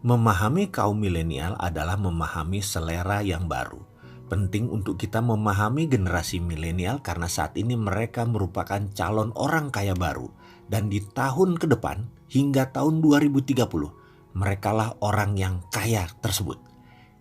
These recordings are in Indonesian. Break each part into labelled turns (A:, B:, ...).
A: Memahami kaum milenial adalah memahami selera yang baru. Penting untuk kita memahami generasi milenial karena saat ini mereka merupakan calon orang kaya baru. Dan di tahun ke depan hingga tahun 2030, merekalah orang yang kaya tersebut.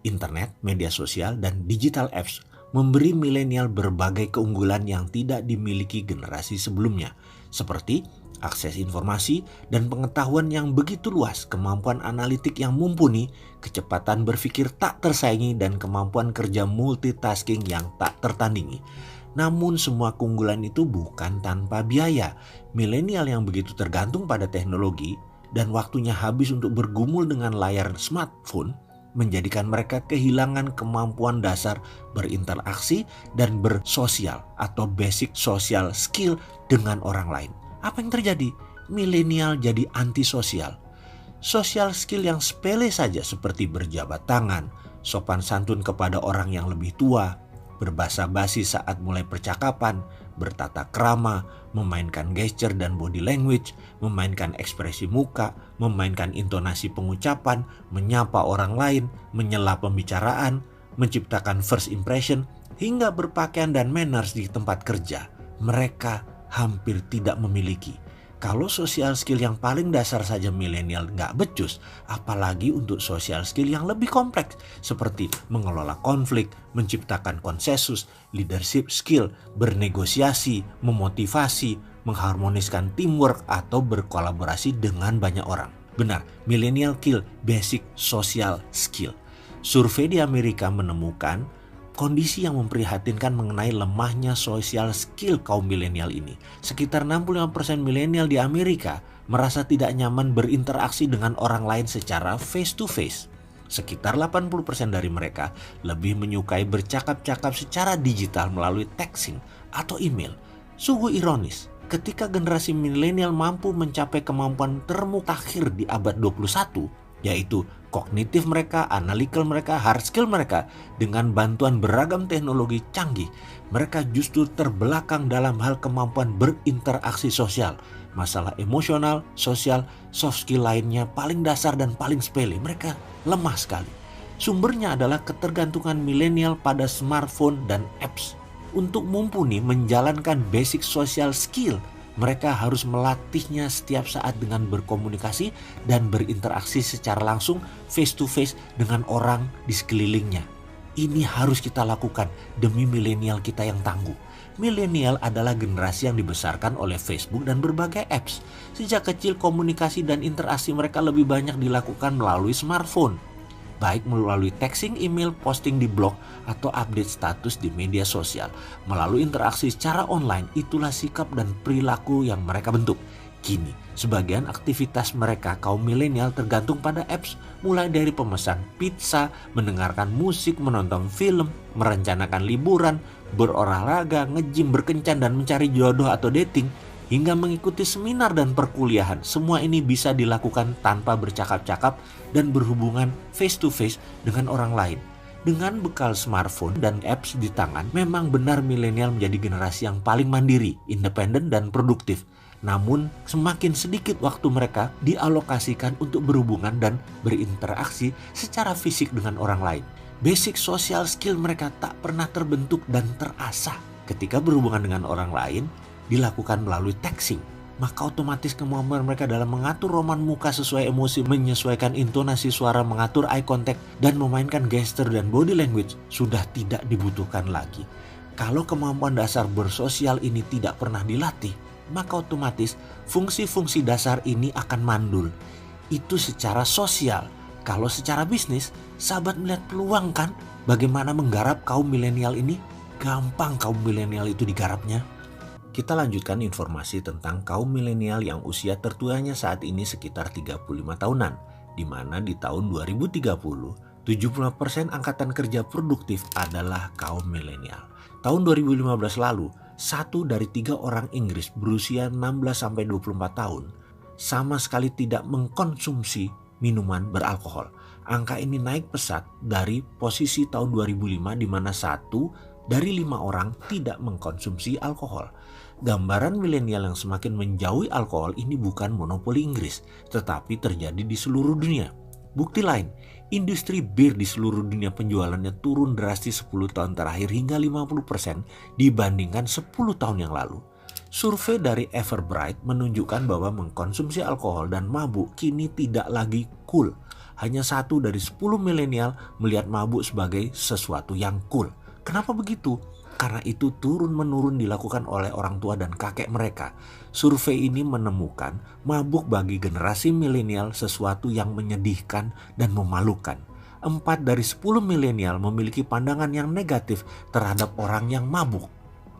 A: Internet, media sosial, dan digital apps memberi milenial berbagai keunggulan yang tidak dimiliki generasi sebelumnya, seperti akses informasi dan pengetahuan yang begitu luas, kemampuan analitik yang mumpuni, kecepatan berpikir tak tersaingi, dan kemampuan kerja multitasking yang tak tertandingi. Namun semua keunggulan itu bukan tanpa biaya. Milenial yang begitu tergantung pada teknologi dan waktunya habis untuk bergumul dengan layar smartphone menjadikan mereka kehilangan kemampuan dasar berinteraksi dan bersosial atau basic social skill dengan orang lain. Apa yang terjadi? Milenial jadi antisosial. Social skill yang sepele saja seperti berjabat tangan, sopan santun kepada orang yang lebih tua, berbasa basi saat mulai percakapan, bertata krama, memainkan gesture dan body language, memainkan ekspresi muka, memainkan intonasi pengucapan, menyapa orang lain, menyela pembicaraan, menciptakan first impression, hingga berpakaian dan manners di tempat kerja. Mereka hampir tidak memiliki. Kalau social skill yang paling dasar saja milenial nggak becus, apalagi untuk social skill yang lebih kompleks seperti mengelola konflik, menciptakan konsensus, leadership skill, bernegosiasi, memotivasi, mengharmoniskan teamwork, atau berkolaborasi dengan banyak orang. Benar, milenial kill basic social skill. Survei di Amerika menemukan kondisi yang memprihatinkan mengenai lemahnya social skill kaum milenial ini. Sekitar 65% milenial di Amerika merasa tidak nyaman berinteraksi dengan orang lain secara face to face. Sekitar 80% dari mereka lebih menyukai bercakap-cakap secara digital melalui texting atau email. Sungguh ironis, ketika generasi milenial mampu mencapai kemampuan termutakhir di abad 21, yaitu kognitif mereka, analytical mereka, hard skill mereka, dengan bantuan beragam teknologi canggih, mereka justru terbelakang dalam hal kemampuan berinteraksi sosial. Masalah emosional, sosial, soft skill lainnya paling dasar dan paling sepele, mereka lemah sekali. Sumbernya adalah ketergantungan milenial pada smartphone dan apps. Untuk mumpuni menjalankan basic social skill, mereka harus melatihnya setiap saat dengan berkomunikasi dan berinteraksi secara langsung face to face dengan orang di sekelilingnya. Ini harus kita lakukan demi milenial kita yang tangguh. Milenial adalah generasi yang dibesarkan oleh Facebook dan berbagai apps. Sejak kecil komunikasi dan interaksi mereka lebih banyak dilakukan melalui smartphone, baik melalui texting, email, posting di blog, atau update status di media sosial. Melalui interaksi secara online, itulah sikap dan perilaku yang mereka bentuk. Kini, sebagian aktivitas mereka kaum milenial tergantung pada apps, mulai dari pemesan pizza, mendengarkan musik, menonton film, merencanakan liburan, berolahraga, nge-gym, berkencan, dan mencari jodoh atau dating, hingga mengikuti seminar dan perkuliahan. Semua ini bisa dilakukan tanpa bercakap-cakap dan berhubungan face to face dengan orang lain. Dengan bekal smartphone dan apps di tangan, memang benar milenial menjadi generasi yang paling mandiri, independen, dan produktif. Namun, semakin sedikit waktu mereka dialokasikan untuk berhubungan dan berinteraksi secara fisik dengan orang lain. Basic social skill mereka tak pernah terbentuk dan terasah. Ketika berhubungan dengan orang lain dilakukan melalui texting, maka otomatis kemampuan mereka dalam mengatur roman muka sesuai emosi, menyesuaikan intonasi suara, mengatur eye contact, dan memainkan gesture dan body language sudah tidak dibutuhkan lagi. Kalau kemampuan dasar bersosial ini tidak pernah dilatih, maka otomatis fungsi-fungsi dasar ini akan mandul. Itu secara sosial. Kalau secara bisnis, sahabat melihat peluang kan bagaimana menggarap kaum milenial ini? Gampang kaum milenial itu digarapnya. Kita lanjutkan informasi tentang kaum milenial yang usia tertuanya saat ini sekitar 35 tahunan, di mana di tahun 2030, 70% angkatan kerja produktif adalah kaum milenial. Tahun 2015 lalu, 1 dari 3 orang Inggris berusia 16-24 tahun sama sekali tidak mengkonsumsi minuman beralkohol. Angka ini naik pesat dari posisi tahun 2005 di mana 1 dari 5 orang tidak mengkonsumsi alkohol. Gambaran milenial yang semakin menjauhi alkohol ini bukan monopoli Inggris, tetapi terjadi di seluruh dunia. Bukti lain, industri bir di seluruh dunia penjualannya turun drastis 10 tahun terakhir hingga 50% dibandingkan 10 tahun yang lalu. Survei dari Everbright menunjukkan bahwa mengkonsumsi alkohol dan mabuk kini tidak lagi cool. Hanya 1 dari 10 milenial melihat mabuk sebagai sesuatu yang cool. Kenapa begitu? Karena itu turun-menurun dilakukan oleh orang tua dan kakek mereka. Survei ini menemukan mabuk bagi generasi milenial sesuatu yang menyedihkan dan memalukan. 4 dari 10 milenial memiliki pandangan yang negatif terhadap orang yang mabuk.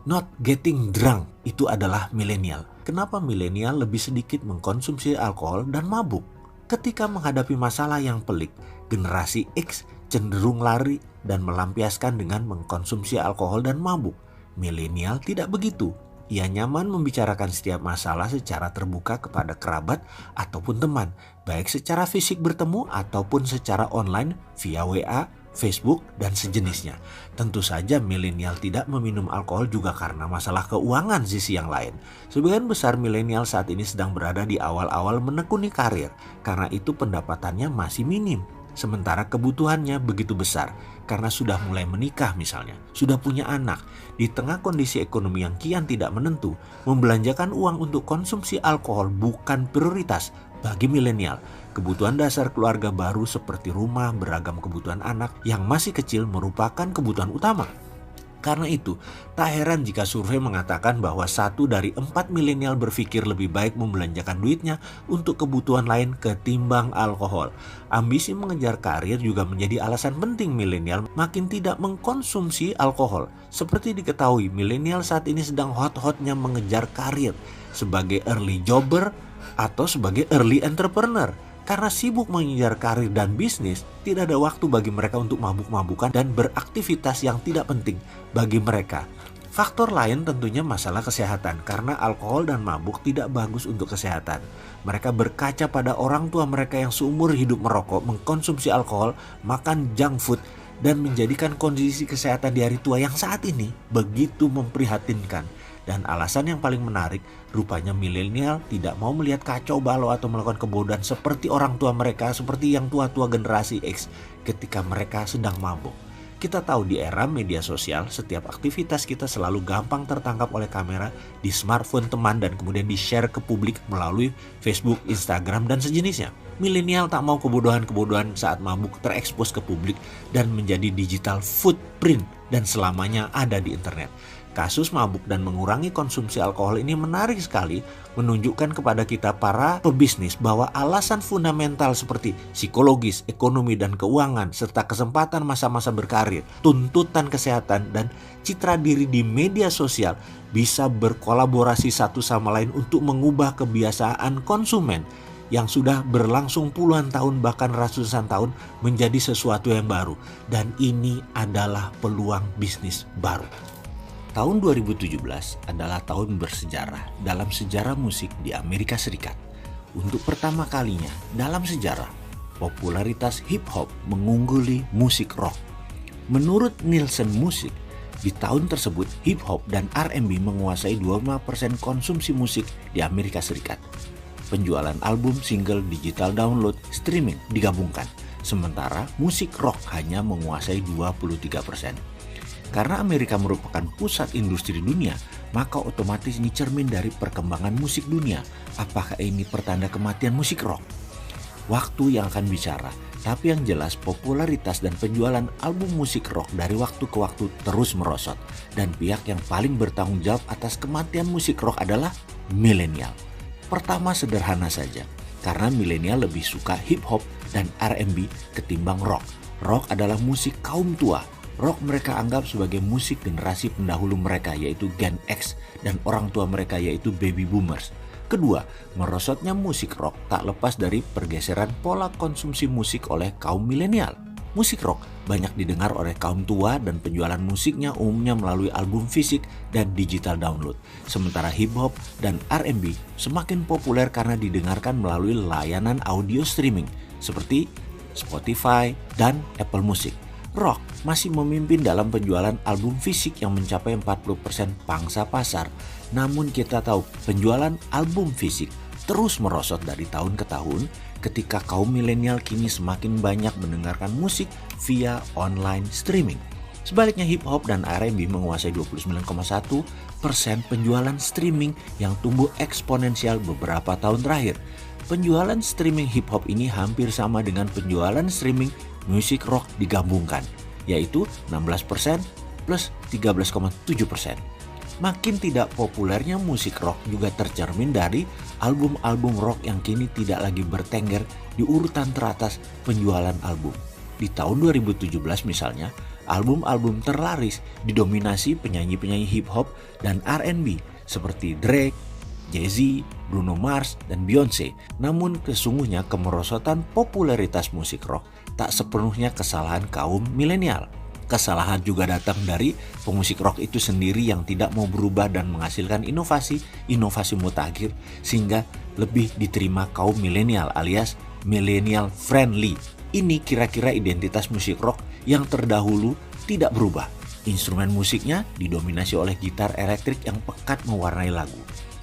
A: Not getting drunk itu adalah milenial. Kenapa milenial lebih sedikit mengkonsumsi alkohol dan mabuk? Ketika menghadapi masalah yang pelik, generasi X cenderung lari dan melampiaskan dengan mengkonsumsi alkohol dan mabuk. Milenial tidak begitu. Ia nyaman membicarakan setiap masalah secara terbuka kepada kerabat ataupun teman, baik secara fisik bertemu ataupun secara online via WA, Facebook, dan sejenisnya. Tentu saja milenial tidak meminum alkohol juga karena masalah keuangan sisi yang lain. Sebagian besar milenial saat ini sedang berada di awal-awal menekuni karir, karena itu pendapatannya masih minim. Sementara kebutuhannya begitu besar karena sudah mulai menikah misalnya, sudah punya anak. Di tengah kondisi ekonomi yang kian tidak menentu, membelanjakan uang untuk konsumsi alkohol bukan prioritas bagi milenial. Kebutuhan dasar keluarga baru seperti rumah, beragam kebutuhan anak yang masih kecil merupakan kebutuhan utama. Karena itu, tak heran jika survei mengatakan bahwa 1 dari 4 milenial berpikir lebih baik membelanjakan duitnya untuk kebutuhan lain ketimbang alkohol. Ambisi mengejar karir juga menjadi alasan penting milenial makin tidak mengkonsumsi alkohol. Seperti diketahui, milenial saat ini sedang hot-hotnya mengejar karir sebagai early jobber atau sebagai early entrepreneur. Karena sibuk mengejar karir dan bisnis, tidak ada waktu bagi mereka untuk mabuk-mabukan dan beraktivitas yang tidak penting bagi mereka. Faktor lain tentunya masalah kesehatan, karena alkohol dan mabuk tidak bagus untuk kesehatan. Mereka berkaca pada orang tua mereka yang seumur hidup merokok, mengkonsumsi alkohol, makan junk food, dan menjadikan kondisi kesehatan di hari tua yang saat ini begitu memprihatinkan. Dan alasan yang paling menarik, rupanya milenial tidak mau melihat kacau balau atau melakukan kebodohan seperti orang tua mereka, seperti yang tua-tua generasi X ketika mereka sedang mabuk. Kita tahu di era media sosial, setiap aktivitas kita selalu gampang tertangkap oleh kamera di smartphone teman dan kemudian di-share ke publik melalui Facebook, Instagram, dan sejenisnya. Milenial tak mau kebodohan-kebodohan saat mabuk terekspos ke publik dan menjadi digital footprint dan selamanya ada di internet. Kasus mabuk dan mengurangi konsumsi alkohol ini menarik sekali, menunjukkan kepada kita para pebisnis bahwa alasan fundamental seperti psikologis, ekonomi, dan keuangan, serta kesempatan masa-masa berkarir, tuntutan kesehatan, dan citra diri di media sosial bisa berkolaborasi satu sama lain untuk mengubah kebiasaan konsumen yang sudah berlangsung puluhan tahun bahkan ratusan tahun menjadi sesuatu yang baru. Dan ini adalah peluang bisnis baru. Tahun 2017 adalah tahun bersejarah dalam sejarah musik di Amerika Serikat. Untuk pertama kalinya dalam sejarah, popularitas hip hop mengungguli musik rock. Menurut Nielsen Music, di tahun tersebut hip hop dan R&B menguasai 25% konsumsi musik di Amerika Serikat. Penjualan album, single, digital download, streaming digabungkan. Sementara musik rock hanya menguasai 23%. Karena Amerika merupakan pusat industri dunia, maka otomatis ini cermin dari perkembangan musik dunia. Apakah ini pertanda kematian musik rock? Waktu yang akan bicara, tapi yang jelas popularitas dan penjualan album musik rock dari waktu ke waktu terus merosot. Dan pihak yang paling bertanggung jawab atas kematian musik rock adalah milenial. Pertama sederhana saja, karena milenial lebih suka hip hop dan R&B ketimbang rock. Rock adalah musik kaum tua. Rock mereka anggap sebagai musik generasi pendahulu mereka, yaitu Gen X, dan orang tua mereka yaitu baby boomers. Kedua, merosotnya musik rock tak lepas dari pergeseran pola konsumsi musik oleh kaum milenial. Musik rock banyak didengar oleh kaum tua dan penjualan musiknya umumnya melalui album fisik dan digital download. Sementara hip hop dan R&B semakin populer karena didengarkan melalui layanan audio streaming seperti Spotify dan Apple Music. Rock masih memimpin dalam penjualan album fisik yang mencapai 40% pangsa pasar. Namun kita tahu penjualan album fisik terus merosot dari tahun ke tahun ketika kaum milenial kini semakin banyak mendengarkan musik via online streaming. Sebaliknya hip hop dan R&B menguasai 29,1% penjualan streaming yang tumbuh eksponensial beberapa tahun terakhir. Penjualan streaming hip hop ini hampir sama dengan penjualan streaming musik rock digabungkan, yaitu 16% plus 13,7%. Makin tidak populernya musik rock juga tercermin dari album-album rock yang kini tidak lagi bertengger di urutan teratas penjualan album. Di tahun 2017 misalnya, album-album terlaris didominasi penyanyi-penyanyi hip hop dan R&B seperti Drake, Jay-Z, Bruno Mars, dan Beyonce. Namun sesungguhnya kemerosotan popularitas musik rock tak sepenuhnya kesalahan kaum milenial. Kesalahan juga datang dari pemusik rock itu sendiri yang tidak mau berubah dan menghasilkan inovasi mutakhir sehingga lebih diterima kaum milenial alias millennial friendly. Ini kira-kira identitas musik rock yang terdahulu tidak berubah. Instrumen musiknya didominasi oleh gitar elektrik yang pekat mewarnai lagu.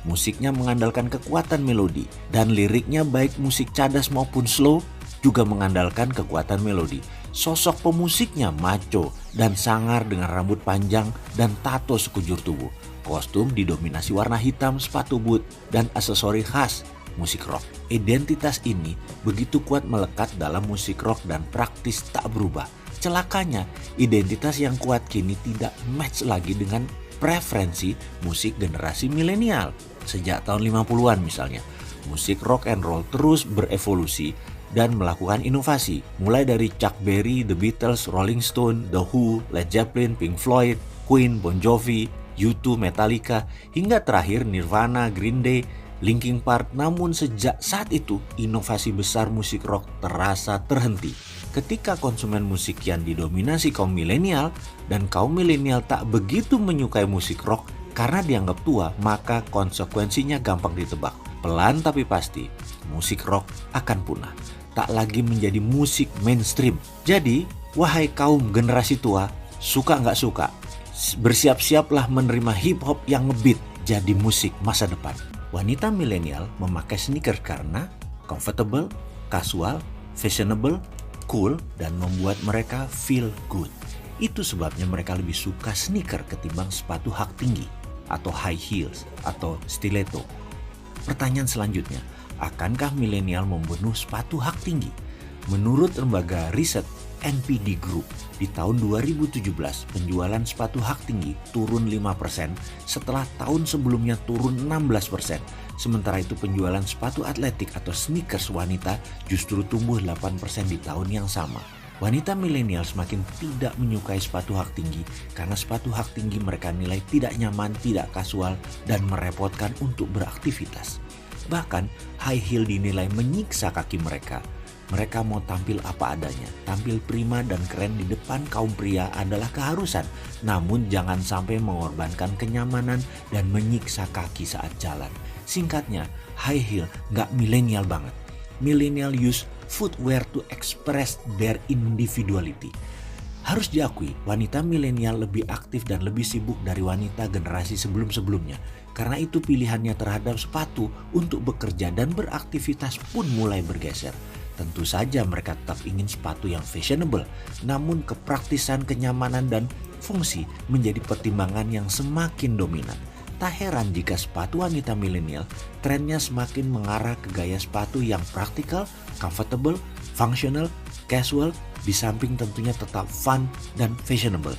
A: Musiknya mengandalkan kekuatan melodi dan liriknya baik musik cadas maupun slow juga mengandalkan kekuatan melodi. Sosok pemusiknya macho dan sangar dengan rambut panjang dan tato sekujur tubuh. Kostum didominasi warna hitam, sepatu boot, dan aksesori khas musik rock. Identitas ini begitu kuat melekat dalam musik rock dan praktis tak berubah. Celakanya, identitas yang kuat kini tidak match lagi dengan preferensi musik generasi milenial. Sejak tahun 50-an misalnya, musik rock and roll terus berevolusi dan melakukan inovasi, mulai dari Chuck Berry, The Beatles, Rolling Stone, The Who, Led Zeppelin, Pink Floyd, Queen, Bon Jovi, U2, Metallica, hingga terakhir Nirvana, Green Day, Linkin Park. Namun sejak saat itu, inovasi besar musik rock terasa terhenti. Ketika konsumen musik yang didominasi kaum milenial dan kaum milenial tak begitu menyukai musik rock karena dianggap tua, maka konsekuensinya gampang ditebak. Pelan tapi pasti, musik rock akan punah. Tak lagi menjadi musik mainstream. Jadi, wahai kaum generasi tua, suka nggak suka, bersiap-siaplah menerima hip hop yang ngebeat jadi musik masa depan. Wanita milenial memakai sneakers karena comfortable, casual, fashionable, cool, dan membuat mereka feel good. Itu sebabnya mereka lebih suka sneaker ketimbang sepatu hak tinggi atau high heels atau stiletto. Pertanyaan selanjutnya, akankah milenial membunuh sepatu hak tinggi? Menurut lembaga riset NPD Group, di tahun 2017 penjualan sepatu hak tinggi turun 5% setelah tahun sebelumnya turun 16%. Sementara itu penjualan sepatu atletik atau sneakers wanita justru tumbuh 8% di tahun yang sama. Wanita milenial semakin tidak menyukai sepatu hak tinggi karena sepatu hak tinggi mereka nilai tidak nyaman, tidak kasual, dan merepotkan untuk beraktivitas. Bahkan high heel dinilai menyiksa kaki mereka. Mereka mau tampil apa adanya, tampil prima dan keren di depan kaum pria adalah keharusan. Namun jangan sampai mengorbankan kenyamanan dan menyiksa kaki saat jalan. Singkatnya, high heel nggak milenial banget. Millennial use footwear to express their individuality. Harus diakui, wanita milenial lebih aktif dan lebih sibuk dari wanita generasi sebelum-sebelumnya. Karena itu pilihannya terhadap sepatu untuk bekerja dan beraktivitas pun mulai bergeser. Tentu saja mereka tetap ingin sepatu yang fashionable, namun kepraktisan, kenyamanan, dan fungsi menjadi pertimbangan yang semakin dominan. Tak heran jika sepatu wanita milenial trennya semakin mengarah ke gaya sepatu yang praktikal, comfortable, functional, casual, di samping tentunya tetap fun dan fashionable.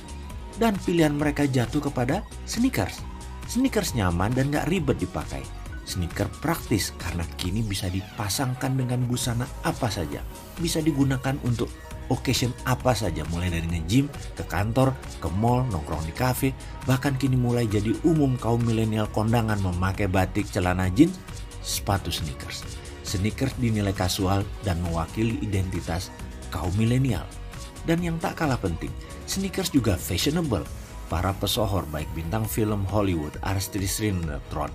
A: Dan pilihan mereka jatuh kepada sneakers. Sneakers nyaman dan gak ribet dipakai. Sneaker praktis karena kini bisa dipasangkan dengan busana apa saja. Bisa digunakan untuk occasion apa saja, mulai dari nge-gym, ke kantor, ke mall, nongkrong di kafe. Bahkan kini mulai jadi umum kaum milenial kondangan memakai batik, celana jeans, sepatu sneakers. Sneakers dinilai kasual dan mewakili identitas kaum milenial. Dan yang tak kalah penting, sneakers juga fashionable. Para pesohor baik bintang film Hollywood, artis sinetron,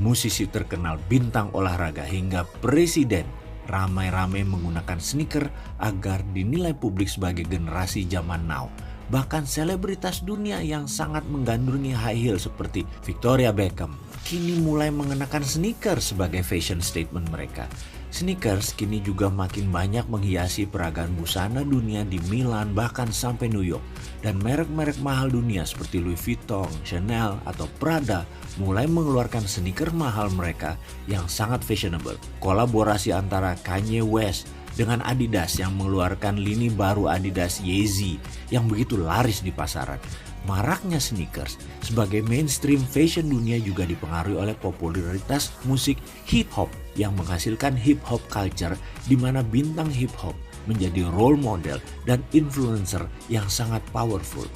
A: musisi terkenal, bintang olahraga hingga presiden ramai-ramai menggunakan sneaker agar dinilai publik sebagai generasi zaman now. Bahkan selebritas dunia yang sangat menggandrungi high heel seperti Victoria Beckham kini mulai mengenakan sneaker sebagai fashion statement mereka. Sneakers kini juga makin banyak menghiasi peragaan busana dunia di Milan bahkan sampai New York. Dan merek-merek mahal dunia seperti Louis Vuitton, Chanel, atau Prada mulai mengeluarkan sneaker mahal mereka yang sangat fashionable. Kolaborasi antara Kanye West dengan Adidas yang mengeluarkan lini baru Adidas Yeezy yang begitu laris di pasaran. Maraknya sneakers sebagai mainstream fashion dunia juga dipengaruhi oleh popularitas musik hip hop yang menghasilkan hip hop culture di mana bintang hip hop menjadi role model dan influencer yang sangat powerful.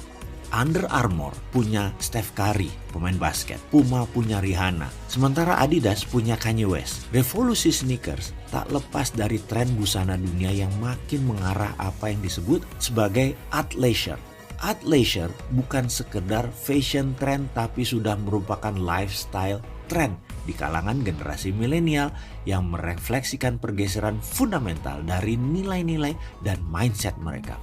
A: Under Armour punya Steph Curry, pemain basket. Puma punya Rihanna. Sementara Adidas punya Kanye West. Revolusi sneakers tak lepas dari tren busana dunia yang makin mengarah apa yang disebut sebagai athleisure. Athleisure bukan sekedar fashion trend tapi sudah merupakan lifestyle trend di kalangan generasi milenial yang merefleksikan pergeseran fundamental dari nilai-nilai dan mindset mereka.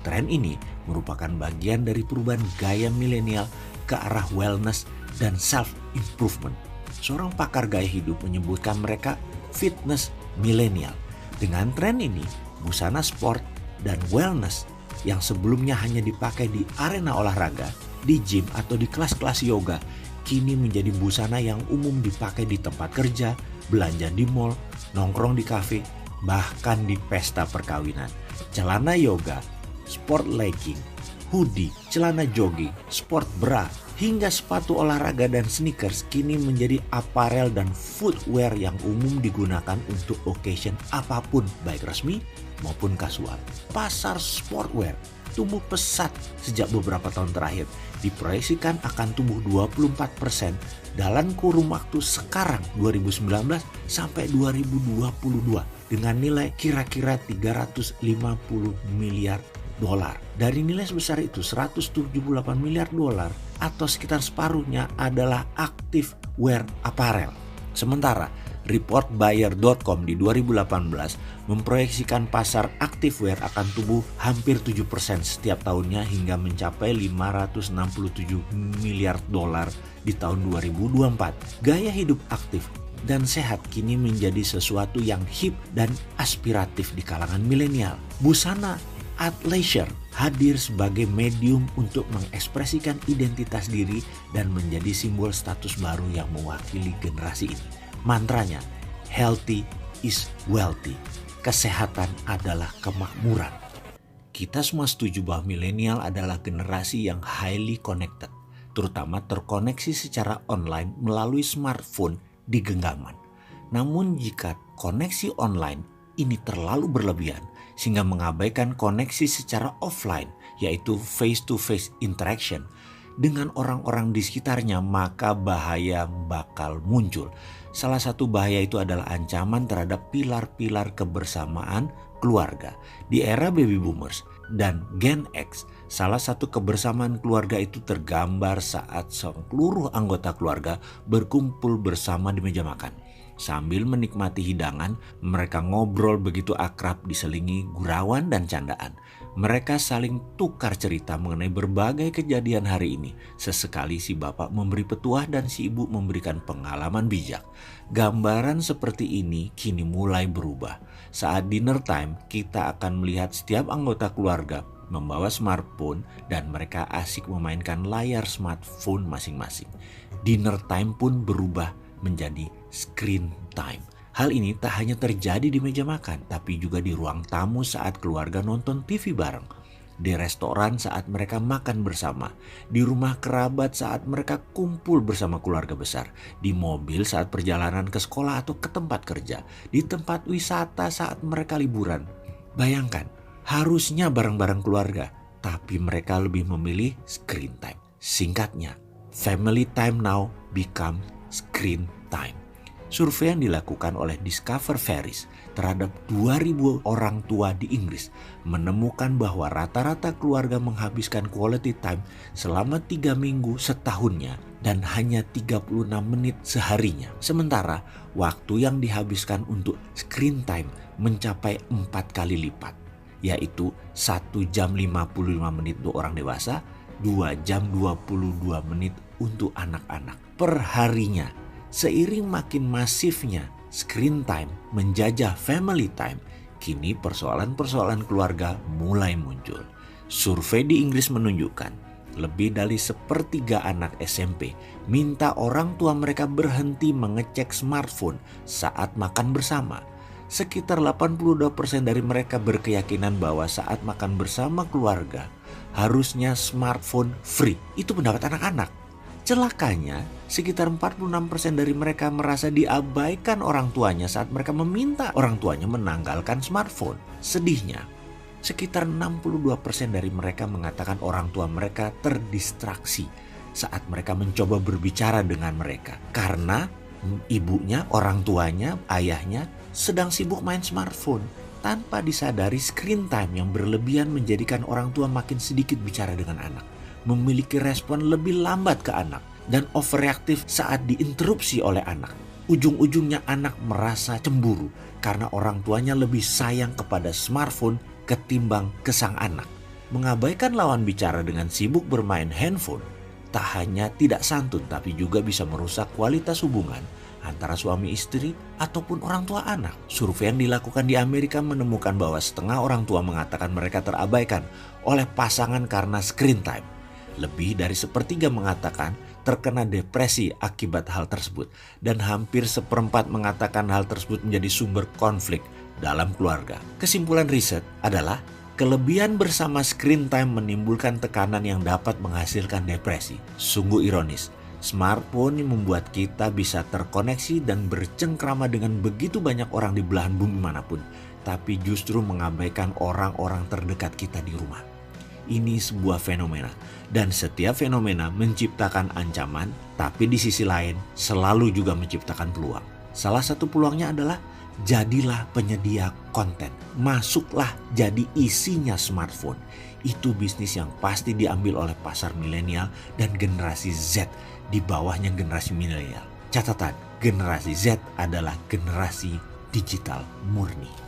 A: Tren ini merupakan bagian dari perubahan gaya milenial ke arah wellness dan self-improvement. Seorang pakar gaya hidup menyebutkan mereka fitness milenial. Dengan tren ini, busana sport dan wellness yang sebelumnya hanya dipakai di arena olahraga, di gym atau di kelas-kelas yoga, kini menjadi busana yang umum dipakai di tempat kerja, belanja di mall, nongkrong di kafe, bahkan di pesta perkawinan. Celana yoga, sport legging, hoodie, celana jogging, sport bra, hingga sepatu olahraga dan sneakers kini menjadi aparel dan footwear yang umum digunakan untuk occasion apapun baik resmi maupun kasual. Pasar sportwear tumbuh pesat sejak beberapa tahun terakhir, diproyeksikan akan tumbuh 24% dalam kurun waktu sekarang 2019 sampai 2022 dengan nilai kira-kira 350 miliar dolar. Dari nilai sebesar itu 178 miliar dolar atau sekitar separuhnya adalah active wear apparel. Sementara report buyer.com di 2018 memproyeksikan pasar activewear akan tumbuh hampir 7% setiap tahunnya hingga mencapai 567 miliar dolar di tahun 2024. Gaya hidup aktif dan sehat kini menjadi sesuatu yang hip dan aspiratif di kalangan milenial. Busana athleisure hadir sebagai medium untuk mengekspresikan identitas diri dan menjadi simbol status baru yang mewakili generasi ini. Mantranya, healthy is wealthy. Kesehatan adalah kemakmuran. Kita semua setuju bahwa milenial adalah generasi yang highly connected, terutama terkoneksi secara online melalui smartphone di genggaman. Namun jika koneksi online ini terlalu berlebihan sehingga mengabaikan koneksi secara offline, yaitu face-to-face interaction dengan orang-orang di sekitarnya, maka bahaya bakal muncul. Salah satu bahaya itu adalah ancaman terhadap pilar-pilar kebersamaan keluarga. Di era baby boomers dan Gen X, salah satu kebersamaan keluarga itu tergambar saat seluruh anggota keluarga berkumpul bersama di meja makan. Sambil menikmati hidangan, mereka ngobrol begitu akrab diselingi gurauan dan candaan. Mereka saling tukar cerita mengenai berbagai kejadian hari ini. Sesekali si bapak memberi petuah dan si ibu memberikan pengalaman bijak. Gambaran seperti ini kini mulai berubah. Saat dinner time, kita akan melihat setiap anggota keluarga membawa smartphone dan mereka asik memainkan layar smartphone masing-masing. Dinner time pun berubah menjadi screen time. Hal ini tak hanya terjadi di meja makan, tapi juga di ruang tamu saat keluarga nonton TV bareng, di restoran saat mereka makan bersama, di rumah kerabat saat mereka kumpul bersama keluarga besar, di mobil saat perjalanan ke sekolah atau ke tempat kerja, di tempat wisata saat mereka liburan. Bayangkan, harusnya bareng-bareng keluarga, tapi mereka lebih memilih screen time. Singkatnya, family time now become screen time. Survei yang dilakukan oleh Discover Ferris terhadap 2.000 orang tua di Inggris menemukan bahwa rata-rata keluarga menghabiskan quality time selama 3 minggu setahunnya dan hanya 36 menit seharinya. Sementara waktu yang dihabiskan untuk screen time mencapai 4 kali lipat, yaitu 1 jam 55 menit untuk orang dewasa, 2 jam 22 menit untuk anak-anak per harinya. Seiring makin masifnya screen time menjajah family time, kini persoalan-persoalan keluarga mulai muncul. Survei di Inggris menunjukkan lebih dari sepertiga anak SMP minta orang tua mereka berhenti mengecek smartphone saat makan bersama. Sekitar 82% dari mereka berkeyakinan bahwa saat makan bersama keluarga harusnya smartphone free. Itu pendapat anak-anak. Celakanya, sekitar 46% dari mereka merasa diabaikan orang tuanya saat mereka meminta orang tuanya menanggalkan smartphone. Sedihnya, sekitar 62% dari mereka mengatakan orang tua mereka terdistraksi saat mereka mencoba berbicara dengan mereka. Karena ibunya, orang tuanya, ayahnya sedang sibuk main smartphone. Tanpa disadari, screen time yang berlebihan menjadikan orang tua makin sedikit bicara dengan anak, memiliki respon lebih lambat ke anak, dan overreaktif saat diinterupsi oleh anak. Ujung-ujungnya anak merasa cemburu karena orang tuanya lebih sayang kepada smartphone ketimbang ke sang anak. Mengabaikan lawan bicara dengan sibuk bermain handphone tak hanya tidak santun tapi juga bisa merusak kualitas hubungan antara suami istri ataupun orang tua anak. Survei yang dilakukan di Amerika menemukan bahwa setengah orang tua mengatakan mereka terabaikan oleh pasangan karena screen time. Lebih dari sepertiga mengatakan terkena depresi akibat hal tersebut, dan hampir seperempat mengatakan hal tersebut menjadi sumber konflik dalam keluarga. Kesimpulan riset adalah kelebihan bersama screen time menimbulkan tekanan yang dapat menghasilkan depresi. Sungguh ironis, smartphone yang membuat kita bisa terkoneksi dan bercengkrama dengan begitu banyak orang di belahan bumi manapun, tapi justru mengabaikan orang-orang terdekat kita di rumah. Ini sebuah fenomena, dan setiap fenomena menciptakan ancaman, tapi di sisi lain selalu juga menciptakan peluang. Salah satu peluangnya adalah jadilah penyedia konten, masuklah jadi isinya smartphone. Itu bisnis yang pasti diambil oleh pasar milenial dan generasi Z di bawahnya generasi milenial. Catatan, generasi Z adalah generasi digital murni.